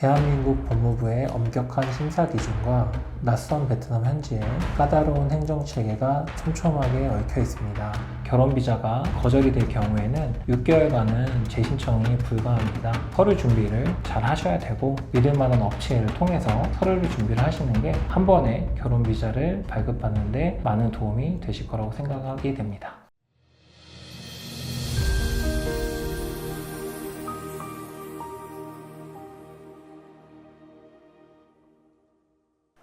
대한민국 법무부의 엄격한 심사 기준과 낯선 베트남 현지의 까다로운 행정체계가 촘촘하게 얽혀 있습니다. 결혼비자가 거절이 될 경우에는 6개월간은 재신청이 불가합니다. 서류 준비를 잘 하셔야 되고 믿을 만한 업체를 통해서 서류를 준비를 하시는 게 한 번에 결혼비자를 발급받는 데 많은 도움이 되실 거라고 생각하게 됩니다.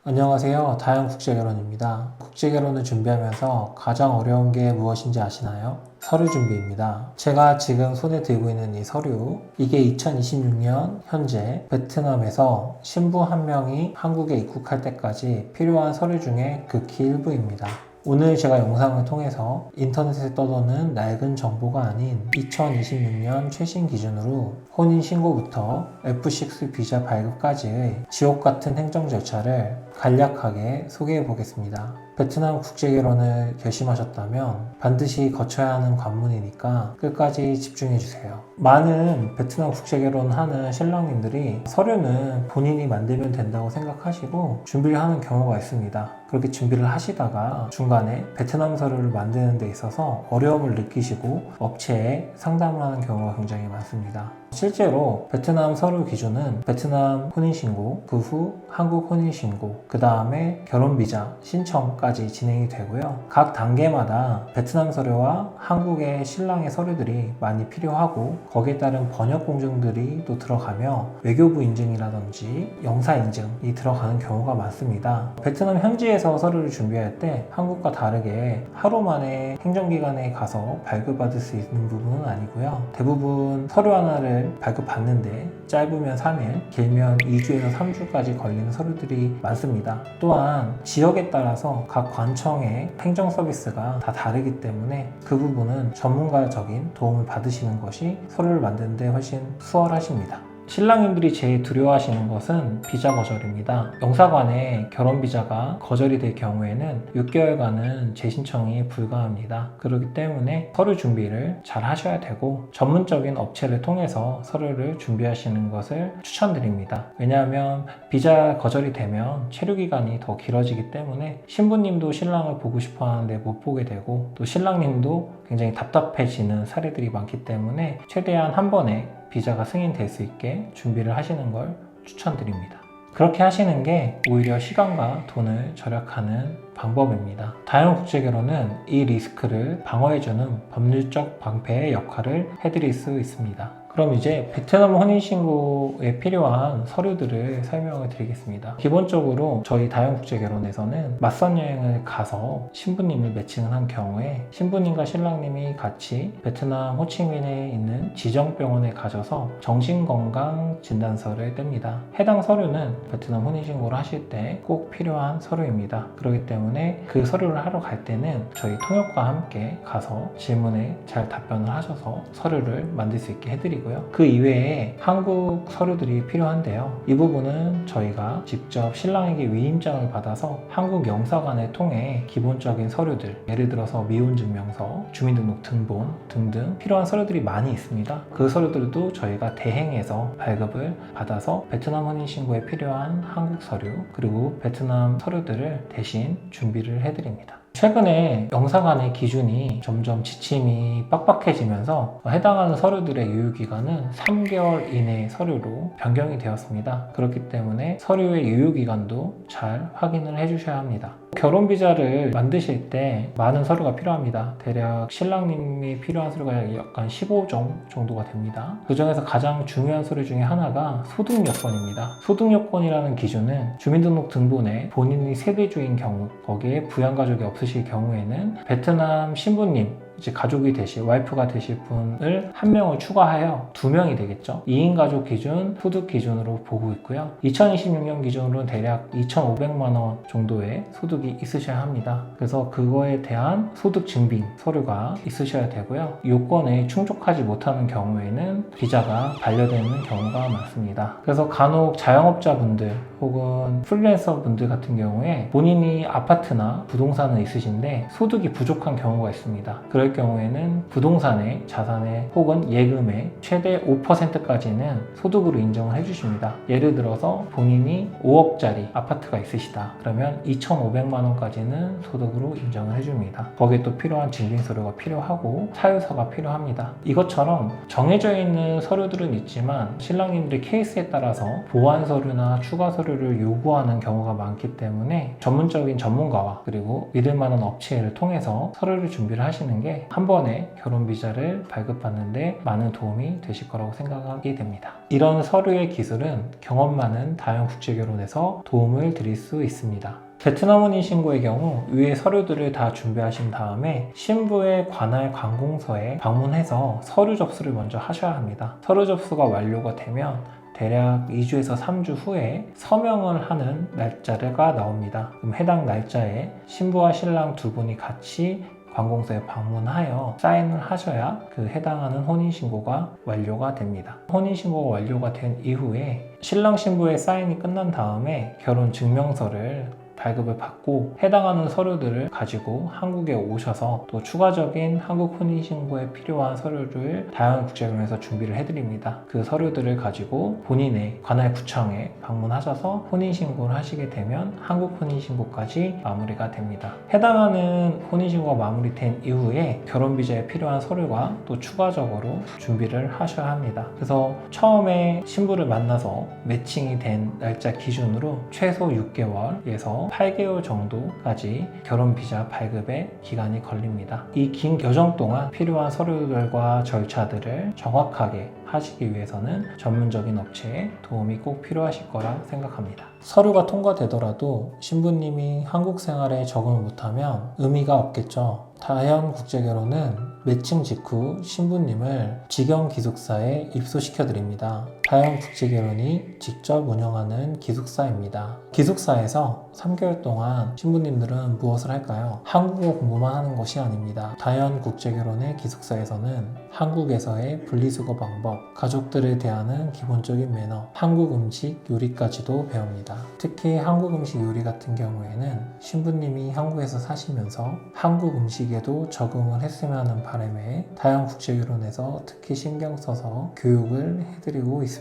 안녕하세요. 다양국제결혼입니다. 국제결혼을 준비하면서 가장 어려운 게 무엇인지 아시나요? 서류 준비입니다. 제가 지금 손에 들고 있는 이 서류, 이게 2026년 현재 베트남에서 신부 한 명이 한국에 입국할 때까지 필요한 서류 중에 극히 일부입니다. 오늘 제가 영상을 통해서 인터넷에 떠도는 낡은 정보가 아닌 2026년 최신 기준으로 혼인신고부터 F6 비자 발급까지의 지옥같은 행정 절차를 간략하게 소개해 보겠습니다. 베트남 국제결혼을 결심하셨다면 반드시 거쳐야 하는 관문이니까 끝까지 집중해 주세요. 많은 베트남 국제결혼 하는 신랑님들이 서류는 본인이 만들면 된다고 생각하시고 준비를 하는 경우가 있습니다. 그렇게 준비를 하시다가 중간에 베트남 서류를 만드는 데 있어서 어려움을 느끼시고 업체에 상담을 하는 경우가 굉장히 많습니다. 실제로 베트남 서류 기준은 베트남 혼인신고, 그 후 한국 혼인신고, 그 다음에 결혼비자 신청까지 진행이 되고요. 각 단계마다 베트남 서류와 한국의 신랑의 서류들이 많이 필요하고 거기에 따른 번역 공증들이 또 들어가며 외교부 인증이라든지 영사 인증이 들어가는 경우가 많습니다. 베트남 현지에서 서류를 준비할 때 한국과 다르게 하루 만에 행정기관에 가서 발급받을 수 있는 부분은 아니고요. 대부분 서류 하나를 발급받는데 짧으면 3일, 길면 2주에서 3주까지 걸리는 서류들이 많습니다. 또한 지역에 따라서 각 관청의 행정 서비스가 다 다르기 때문에 그 부분은 전문가적인 도움을 받으시는 것이 서류를 만드는 데 훨씬 수월하십니다. 신랑님들이 제일 두려워하시는 것은 비자 거절입니다. 영사관에 결혼비자가 거절이 될 경우에는 6개월간은 재신청이 불가합니다. 그렇기 때문에 서류 준비를 잘 하셔야 되고 전문적인 업체를 통해서 서류를 준비하시는 것을 추천드립니다. 왜냐하면 비자 거절이 되면 체류기간이 더 길어지기 때문에 신부님도 신랑을 보고 싶어 하는데 못 보게 되고 또 신랑님도 굉장히 답답해지는 사례들이 많기 때문에 최대한 한 번에 비자가 승인될 수 있게 준비를 하시는 걸 추천드립니다. 그렇게 하시는 게 오히려 시간과 돈을 절약하는 방법입니다. 다양국제결혼은 이 리스크를 방어해주는 법률적 방패의 역할을 해드릴 수 있습니다. 그럼 이제 베트남 혼인신고에 필요한 서류들을 설명을 드리겠습니다. 기본적으로 저희 다양국제결혼에서는 맞선 여행을 가서 신부님을 매칭을 한 경우에 신부님과 신랑님이 같이 베트남 호치민에 있는 지정병원에 가셔서 정신건강진단서를 뗍니다. 해당 서류는 베트남 혼인신고를 하실 때 꼭 필요한 서류입니다. 그렇기 때문에 그 서류를 하러 갈 때는 저희 통역과 함께 가서 질문에 잘 답변을 하셔서 서류를 만들 수 있게 해드리고요. 그 이외에 한국 서류들이 필요한데요. 이 부분은 저희가 직접 신랑에게 위임장을 받아서 한국 영사관을 통해 기본적인 서류들, 예를 들어서 미혼증명서, 주민등록 등본 등등 필요한 서류들이 많이 있습니다. 그 서류들도 저희가 대행해서 발급을 받아서 베트남 혼인신고에 필요한 한국 서류 그리고 베트남 서류들을 대신 준비를 해드립니다. 최근에 영사관의 기준이 점점 지침이 빡빡해지면서 해당하는 서류들의 유효기간은 3개월 이내 서류로 변경이 되었습니다. 그렇기 때문에 서류의 유효기간도 잘 확인을 해주셔야 합니다. 결혼비자를 만드실 때 많은 서류가 필요합니다. 대략 신랑님이 필요한 서류가 약간 15종 정도가 됩니다. 그 중에서 가장 중요한 서류 중에 하나가 소득요건입니다. 소득요건이라는 기준은 주민등록등본에 본인이 세대주인 경우, 거기에 부양가족이 없으실 경우에는 베트남 신부님 이제 가족이 되실, 와이프가 되실 분을 한 명을 추가하여 2명이 되겠죠. 2인 가족 기준, 소득 기준으로 보고 있고요. 2026년 기준으로는 대략 2,500만 원 정도의 소득이 있으셔야 합니다. 그래서 그거에 대한 소득 증빙 서류가 있으셔야 되고요. 요건에 충족하지 못하는 경우에는 비자가 반려되는 경우가 많습니다. 그래서 간혹 자영업자분들 혹은 프리랜서 분들 같은 경우에 본인이 아파트나 부동산은 있으신데 소득이 부족한 경우가 있습니다. 그럴 경우에는 부동산의 자산의 혹은 예금의 최대 5%까지는 소득으로 인정을 해주십니다. 예를 들어서 본인이 5억짜리 아파트가 있으시다. 그러면 2,500만 원까지는 소득으로 인정을 해줍니다. 거기에 또 필요한 증빙서류가 필요하고 사유서가 필요합니다. 이것처럼 정해져 있는 서류들은 있지만 신랑님들의 케이스에 따라서 보완 서류나 추가 서류를 요구하는 경우가 많기 때문에 전문적인 전문가와 그리고 믿을 만한 업체를 통해서 서류를 준비를 하시는 게 한 번에 결혼 비자를 발급받는데 많은 도움이 되실 거라고 생각하게 됩니다. 이런 서류의 기술은 경험 많은 다연국제결혼에서 도움을 드릴 수 있습니다. 베트남 혼인 신고의 경우 위의 서류들을 다 준비하신 다음에 신부의 관할 관공서에 방문해서 서류 접수를 먼저 하셔야 합니다. 서류 접수가 완료가 되면 대략 2주에서 3주 후에 서명을 하는 날짜가 나옵니다. 그럼 해당 날짜에 신부와 신랑 두 분이 같이 관공서에 방문하여 사인을 하셔야 그 해당하는 혼인신고가 완료가 됩니다. 혼인신고가 완료가 된 이후에 신랑 신부의 사인이 끝난 다음에 결혼증명서를 발급을 받고 해당하는 서류들을 가지고 한국에 오셔서 또 추가적인 한국 혼인신고에 필요한 서류를 다연국제결혼에서 준비를 해드립니다. 그 서류들을 가지고 본인의 관할 구청에 방문하셔서 혼인신고를 하시게 되면 한국 혼인신고까지 마무리가 됩니다. 해당하는 혼인신고가 마무리된 이후에 결혼비자에 필요한 서류가 또 추가적으로 준비를 하셔야 합니다. 그래서 처음에 신부를 만나서 매칭이 된 날짜 기준으로 최소 6개월에서 8개월 정도까지 결혼 비자 발급에 기간이 걸립니다. 이 긴 여정 동안 필요한 서류들과 절차들을 정확하게 하시기 위해서는 전문적인 업체의 도움이 꼭 필요하실 거라 생각합니다. 서류가 통과되더라도 신부님이 한국 생활에 적응을 못하면 의미가 없겠죠. 다연국제결혼은 매칭 직후 신부님을 직영기숙사에 입소시켜 드립니다. 다연국제결혼이 직접 운영하는 기숙사입니다. 기숙사에서 3개월 동안 신부님들은 무엇을 할까요? 한국어 공부만 하는 것이 아닙니다. 다연국제결혼의 기숙사에서는 한국에서의 분리수거 방법, 가족들을 대하는 기본적인 매너, 한국 음식 요리까지도 배웁니다. 특히 한국 음식 요리 같은 경우에는 신부님이 한국에서 사시면서 한국 음식에도 적응을 했으면 하는 바람에 다연국제결혼에서 특히 신경 써서 교육을 해드리고 있습니다.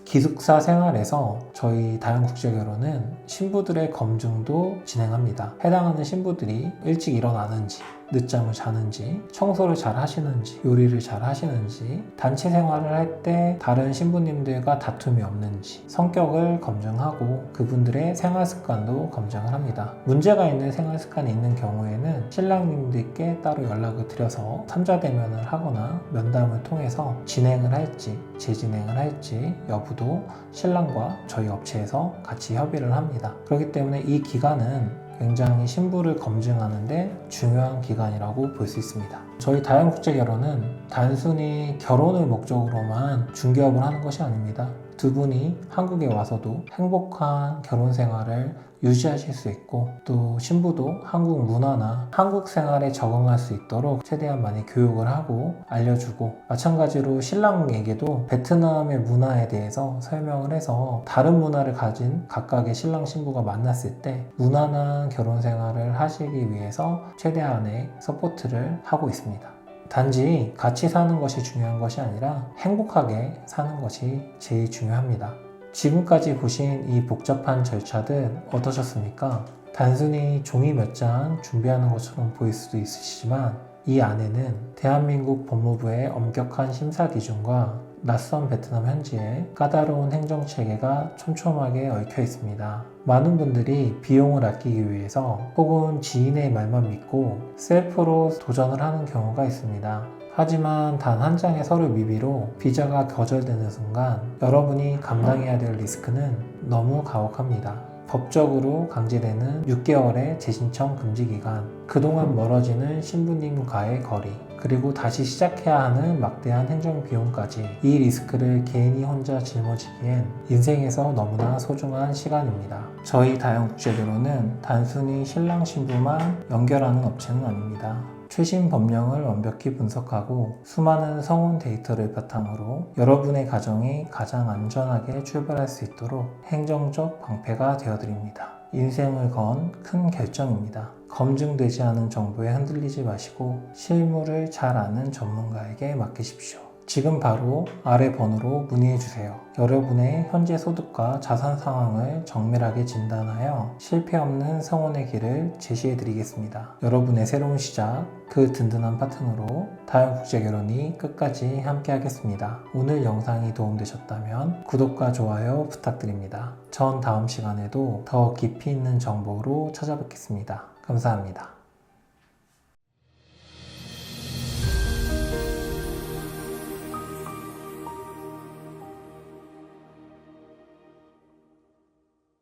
기숙사 생활에서 저희 다연국제결혼은 신부들의 검증도 진행합니다. 해당하는 신부들이 일찍 일어나는지, 늦잠을 자는지, 청소를 잘 하시는지, 요리를 잘 하시는지, 단체 생활을 할 때 다른 신부님들과 다툼이 없는지 성격을 검증하고 그분들의 생활 습관도 검증을 합니다. 문제가 있는 생활 습관이 있는 경우에는 신랑님들께 따로 연락을 드려서 3자 대면을 하거나 면담을 통해서 진행을 할지 재진행을 할지 여부도 신랑과 저희 업체에서 같이 협의를 합니다. 그렇기 때문에 이 기간은 굉장히 신부를 검증하는데 중요한 기간이라고 볼 수 있습니다. 저희 다연국제결혼은 단순히 결혼을 목적으로만 중개업을 하는 것이 아닙니다. 두 분이 한국에 와서도 행복한 결혼 생활을 유지하실 수 있고 또 신부도 한국 문화나 한국 생활에 적응할 수 있도록 최대한 많이 교육을 하고 알려주고 마찬가지로 신랑에게도 베트남의 문화에 대해서 설명을 해서 다른 문화를 가진 각각의 신랑 신부가 만났을 때 무난한 결혼 생활을 하시기 위해서 최대한의 서포트를 하고 있습니다. 단지 같이 사는 것이 중요한 것이 아니라 행복하게 사는 것이 제일 중요합니다. 지금까지 보신 이 복잡한 절차들 어떠셨습니까? 단순히 종이 몇 장 준비하는 것처럼 보일 수도 있으시지만 이 안에는 대한민국 법무부의 엄격한 심사 기준과 낯선 베트남 현지의 까다로운 행정체계가 촘촘하게 얽혀 있습니다. 많은 분들이 비용을 아끼기 위해서 혹은 지인의 말만 믿고 셀프로 도전을 하는 경우가 있습니다. 하지만 단 한 장의 서류 미비로 비자가 거절되는 순간 여러분이 감당해야 될 리스크는 너무 가혹합니다. 법적으로 강제되는 6개월의 재신청 금지 기간, 그동안 멀어지는 신부님과의 거리, 그리고 다시 시작해야 하는 막대한 행정 비용까지 이 리스크를 개인이 혼자 짊어지기엔 인생에서 너무나 소중한 시간입니다. 저희 다연국제결혼은 단순히 신랑 신부만 연결하는 업체는 아닙니다. 최신 법령을 완벽히 분석하고 수많은 성혼 데이터를 바탕으로 여러분의 가정이 가장 안전하게 출발할 수 있도록 행정적 방패가 되어드립니다. 인생을 건 큰 결정입니다. 검증되지 않은 정보에 흔들리지 마시고 실물을 잘 아는 전문가에게 맡기십시오. 지금 바로 아래 번호로 문의해주세요. 여러분의 현재 소득과 자산 상황을 정밀하게 진단하여 실패 없는 성혼의 길을 제시해드리겠습니다. 여러분의 새로운 시작, 그 든든한 파트너로 다영국제결혼이 끝까지 함께하겠습니다. 오늘 영상이 도움되셨다면 구독과 좋아요 부탁드립니다. 전 다음 시간에도 더 깊이 있는 정보로 찾아뵙겠습니다. 감사합니다.